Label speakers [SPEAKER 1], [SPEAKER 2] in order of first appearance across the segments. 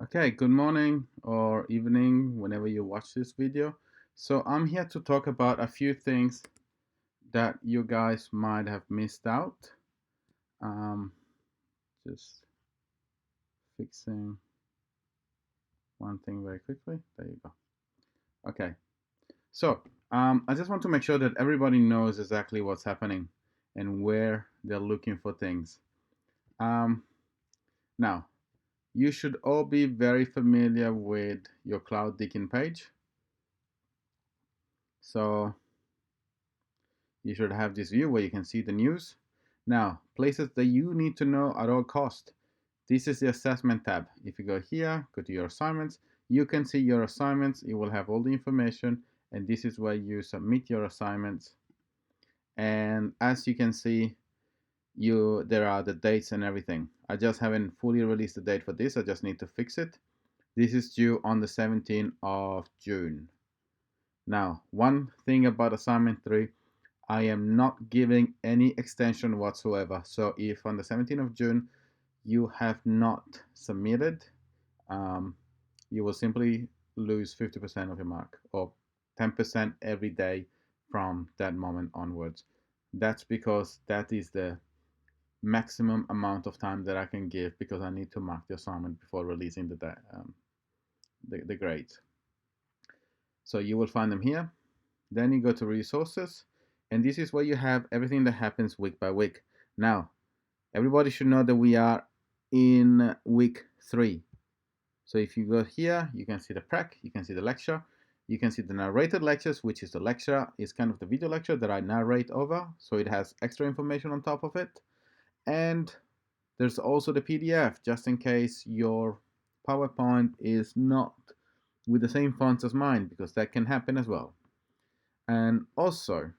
[SPEAKER 1] Okay, good morning or evening whenever you watch this video. So I'm here to talk about a few things that you guys might have missed out. Um, just fixing one thing very quickly. There you go. Okay, so I just want to make sure that everybody knows exactly what's happening and where they're looking for things. Um, Now, you should all be very familiar with your Cloud Deacon page. So you should have this view where you can see the news. Now, places that you need to know at all cost. This is the assessment tab. If you go here, go to your assignments, you can see your assignments. It will have all the information, and this is where you submit your assignments. And as you can see, there are the dates and everything. I just haven't fully released the date for this. I just need to fix it. This is due on the 17th of June. Now, one thing about assignment 3, I am not giving any extension whatsoever. So if on the 17th of June you have not submitted, um, you will simply lose 50% of your mark, or 10% every day from that moment onwards. That's because that is the maximum amount of time that I can give, because I need to mark the assignment before releasing the grades. So you will find them here. Then you go to resources, and this is where you have everything that happens week by week. Now, everybody should know that we are in week 3. So if you go here, you can see the prac, you can see the lecture, you can see the narrated lectures, which is the lecture, is kind of the video lecture that I narrate over. So it has extra information on top of it. And there's also the PDF, just in case your PowerPoint is not with the same fonts as mine, because that can happen as well. And also,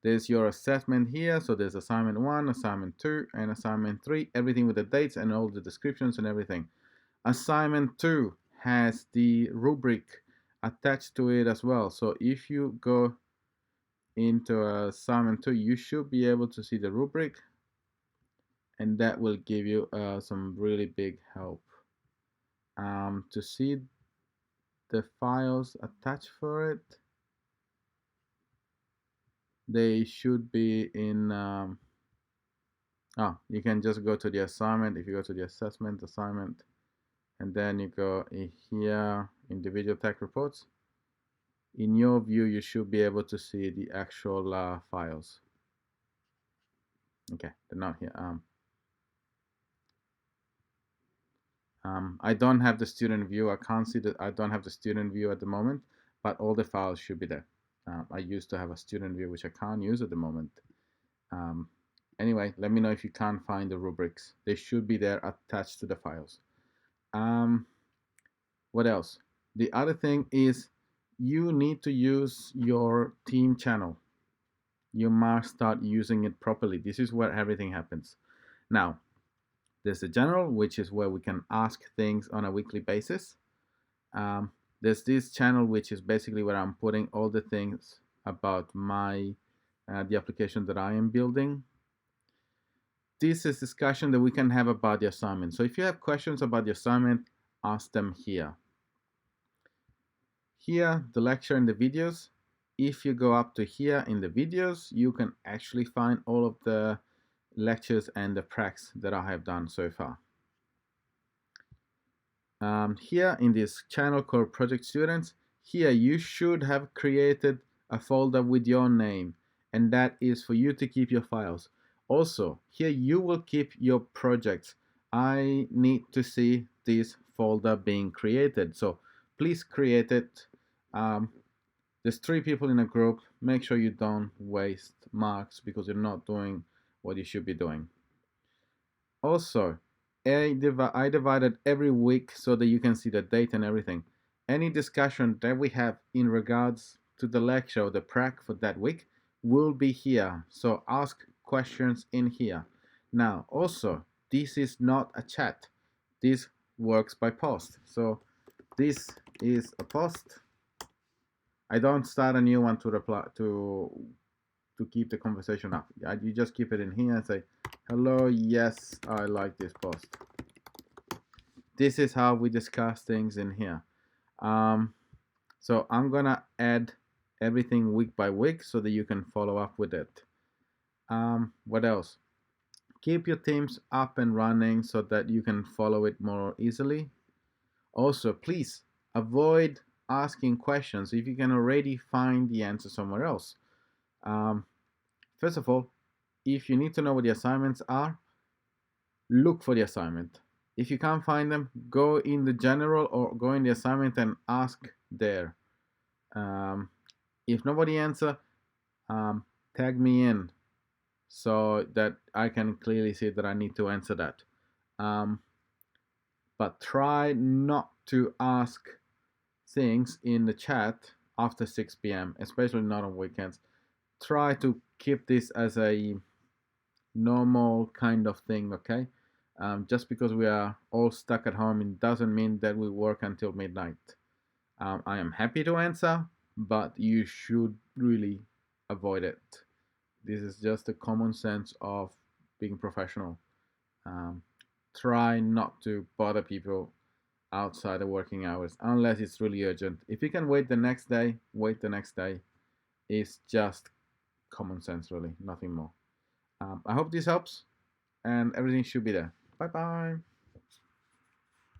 [SPEAKER 1] there's your assessment here. So there's assignment 1, assignment 2, and assignment 3, everything with the dates and all the descriptions and everything. Assignment 2 has the rubric attached to it as well. So if you go into assignment 2, you should be able to see the rubric, and that will give you some really big help. To see the files attached for it, they should be in you can just go to the assignment. If you go to the assessment assignment, and then you go here, individual tech reports, in your view you should be able to see the actual files. Okay, they're not here. I don't have the student view. I can't see that. I don't have the student view at the moment, but all the files should be there. I used to have a student view, which I can't use at the moment. Anyway, let me know if you can't find the rubrics. They should be there attached to the files. What else? The other thing is you need to use your team channel. You must start using it properly. This is where everything happens. Now, there's the general, which is where we can ask things on a weekly basis. There's this channel, which is basically where I'm putting all the things about the application that I am building. This is discussion that we can have about the assignment. So if you have questions about the assignment, ask them here. Here, the lecture and the videos. If you go up to here in the videos, you can actually find all of the lectures and the pracs that I have done so far. Here in this channel called Project Students, here you should have created a folder with your name, and that is for you to keep your files. Also, here you will keep your projects. I need to see this folder being created, so please create it. There's 3 people in a group. Make sure you don't waste marks because you're not doing what you should be doing. Also, I divided every week so that you can see the date and everything. Any discussion that we have in regards to the lecture or the prac for that week will be here. So ask questions in here. Now, also, this is not a chat. This works by post. So this is a post. I don't start a new one to reply to keep the conversation up. You just keep it in here and say, hello, yes, I like this post. this is how we discuss things in here. So I'm gonna add everything week by week so that you can follow up with it. What else? Keep your teams up and running so that you can follow it more easily. Also, please avoid asking questions if you can already find the answer somewhere else. Um, First of all, if you need to know what the assignments are, look for the assignment. If you can't find them, go in the general or go in the assignment and ask there. Um, if nobody answer, um, tag me in so that I can clearly see that I need to answer that. Um, but try not to ask things in the chat after 6 p.m., especially not on weekends. Try to keep this as a normal kind of thing, okay? Just because we are all stuck at home, it doesn't mean that we work until midnight. I am happy to answer, but you should really avoid it. This is just a common sense of being professional. Um, Try not to bother people outside of working hours unless it's really urgent. If you can wait the next day, wait the next day. It's just common sense, really, nothing more. I hope this helps, and everything should be there. Bye bye.